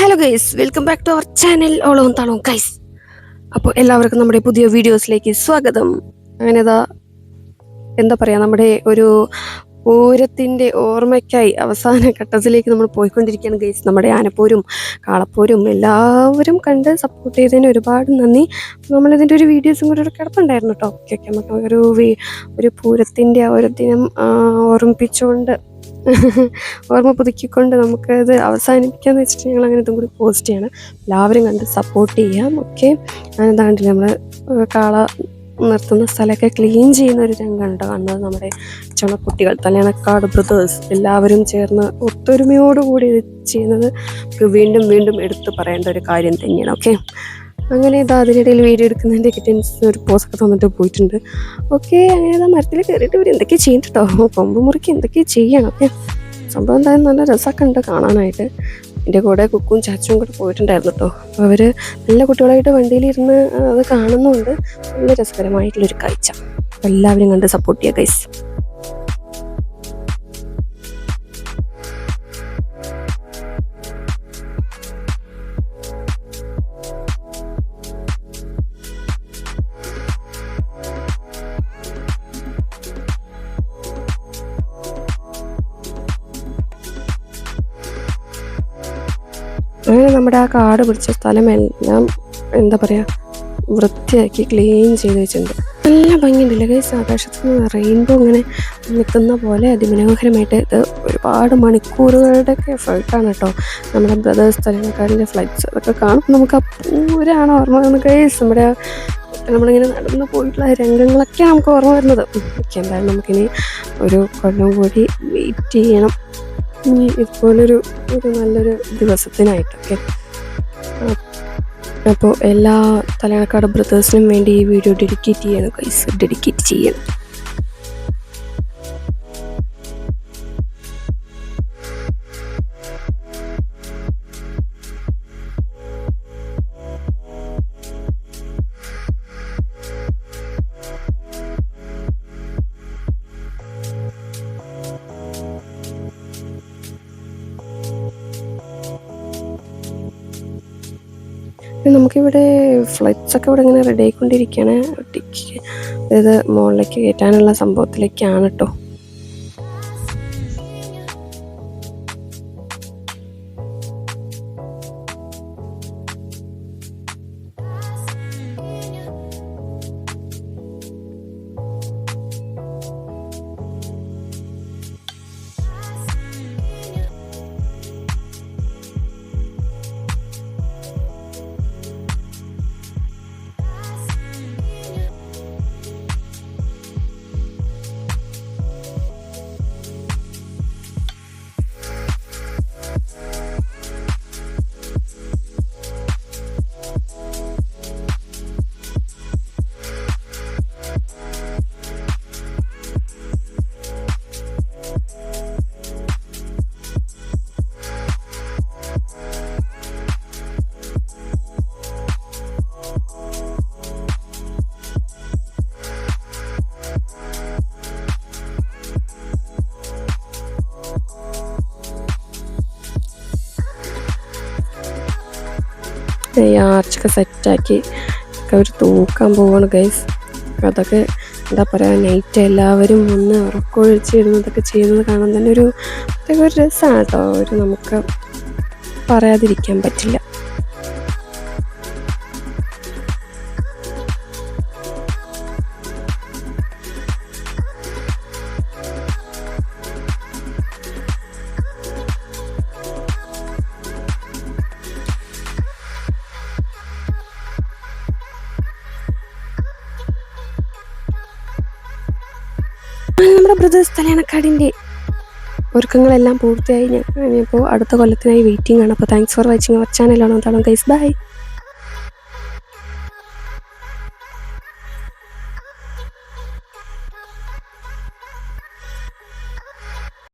Hello guys, welcome back to our channel Olom Thalom guys. അപ്പോൾ എല്ലാവർക്കും നമ്മുടെ പുതിയ വീഡിയോസിലേക്ക് സ്വാഗതം. അങ്ങനെതാ എന്താ പറയുക, നമ്മുടെ ഒരു പൂരത്തിൻ്റെ ഓർമ്മയ്ക്കായി അവസാന ഘട്ടത്തിലേക്ക് നമ്മൾ പോയിക്കൊണ്ടിരിക്കുകയാണ് ഗൈസ്. നമ്മുടെ ആനപ്പോരും കാളപ്പോരും എല്ലാവരും കണ്ട് സപ്പോർട്ട് ചെയ്തതിന് ഒരുപാട് നന്ദി. നമ്മളിതിൻ്റെ ഒരു വീഡിയോസും കൂടി ഒരു കിടപ്പുണ്ടായിരുന്നു കേട്ടോ. ഓക്കെ നമുക്ക് ഒരു പൂരത്തിൻ്റെ ആ ഒരു ദിനം ഓർമ്മിപ്പിച്ചുകൊണ്ട് ഓർമ്മ പുതുക്കിക്കൊണ്ട് നമുക്കത് അവസാനിപ്പിക്കാന്ന് വെച്ചിട്ട് ഞങ്ങൾ അങ്ങനെ ഇതും കൂടി പോസ്റ്റ് ചെയ്യണം. എല്ലാവരും കണ്ട് സപ്പോർട്ട് ചെയ്യാം. ഓക്കെ, അതാണ്ടില്ല നമ്മൾ കാള നിർത്തുന്ന സ്ഥലമൊക്കെ ക്ലീൻ ചെയ്യുന്ന ഒരു രംഗമാണ് കാണുന്നത്. നമ്മുടെ ചുണക്കുട്ടികൾ, തലയണക്കാട് ബ്രദേഴ്സ് എല്ലാവരും ചേർന്ന് ഒത്തൊരുമയോടുകൂടി ചെയ്യുന്നത് വീണ്ടും വീണ്ടും എടുത്തു പറയേണ്ട ഒരു കാര്യം തന്നെയാണ്. ഓക്കെ, അങ്ങനെ ഇതാ അതിനിടയിൽ വീഡിയോ എടുക്കുന്നതിൻ്റെ കിറ്റൻസ് ഒരു പോസൊക്കെ തന്നിട്ട് പോയിട്ടുണ്ട്. ഓക്കെ, അങ്ങനെ ഇതാ മരത്തിൽ കയറിയിട്ട് ഇവർ എന്തൊക്കെയാണ് ചെയ്യുന്നുണ്ട് കേട്ടോ. കൊമ്പ് മുറുക്കി എന്തൊക്കെയാണ് ചെയ്യണം. ഓക്കെ, സംഭവം എന്തായാലും നല്ല രസമൊക്കെ ഉണ്ട് കാണാനായിട്ട്. എൻ്റെ കൂടെ കുക്കും ചാച്ചും കൂടെ പോയിട്ടുണ്ടായിരുന്നു കേട്ടോ. അപ്പോൾ അവർ നല്ല കുട്ടികളായിട്ട് വണ്ടിയിലിരുന്ന് അത് കാണുന്നുണ്ട്. നല്ല രസകരമായിട്ടുള്ളൊരു കാഴ്ച. അപ്പോൾ എല്ലാവരും കണ്ട് സപ്പോർട്ട് ചെയ്യുക ഗൈസ്. അങ്ങനെ നമ്മുടെ ആ കാട് പിടിച്ച സ്ഥലമെല്ലാം എന്താ പറയുക വൃത്തിയാക്കി ക്ലീൻ ചെയ്ത് വെച്ചിട്ടുണ്ട്. നല്ല ഭംഗിയുണ്ടല്ലേ ഗൈസ്. ആകാശത്ത് നിന്ന് റെയിൻബോ ഇങ്ങനെ നിൽക്കുന്ന പോലെ അതിമനോഹരമായിട്ട്. ഇത് ഒരുപാട് മണിക്കൂറുകളുടെയൊക്കെ എഫേർട്ടാണ് കേട്ടോ. നമ്മുടെ ബ്രദേഴ്സ് തലയണക്കാടിൻ്റെ ഫ്ലൈറ്റ്സ് അതൊക്കെ കാണുമ്പോൾ നമുക്ക് ആ പൂരാണ് ഓർമ്മ വരുന്നത് ഗൈസ്. നമ്മളിങ്ങനെ നടന്നു പോയിട്ടുള്ള രംഗങ്ങളൊക്കെ നമുക്ക് ഓർമ്മ വരുന്നത്. ഓക്കെ, എന്തായാലും നമുക്കിനി ഒരു കൊല്ലം കൂടി വെയിറ്റ് ചെയ്യണം ഇനി ഇതുപോലൊരു നല്ലൊരു ദിവസത്തിനായിട്ടൊക്കെ. അപ്പോൾ എല്ലാ തലയണക്കാട് ബ്രദേഴ്സിനും വേണ്ടി ഈ വീഡിയോ ഡെഡിക്കേറ്റ് ചെയ്യണം ഗൈസ്, ഡെഡിക്കേറ്റ് ചെയ്യണം. നമുക്കിവിടെ ഫ്ലൈറ്റ്സൊക്കെ ഇവിടെ ഇങ്ങനെ റെഡി ആയിക്കൊണ്ടിരിക്കുകയാണ്. അതായത് മുകളിലേക്ക് കയറ്റാനുള്ള സംഭവത്തിലേക്കാണ് കേട്ടോ. ഈ ആർച്ചൊക്കെ സെറ്റാക്കി ഒക്കെ അവർ തൂക്കാൻ പോവാണ് ഗൈസ്. അതൊക്കെ എന്താ പറയുക, നൈറ്റ് എല്ലാവരും ഒന്ന് ഉറക്കമൊഴിച്ചിരുന്നതൊക്കെ ചെയ്യുന്നത് കാണാൻ തന്നെ ഒരു രസമാണ് കേട്ടോ. നമുക്ക് പറയാതിരിക്കാൻ പറ്റില്ല. നമ്മുടെ ബ്രദേഴ്സ് തലയണക്കാടിൻ്റെ ഒരുക്കങ്ങളെല്ലാം പൂർത്തിയായി. ഞാനിപ്പോൾ അടുത്ത കൊല്ലത്തിനായി വെയിറ്റിംഗ് ആണ്. അപ്പോൾ thanks for watching our channel Olom Thalom guys. By.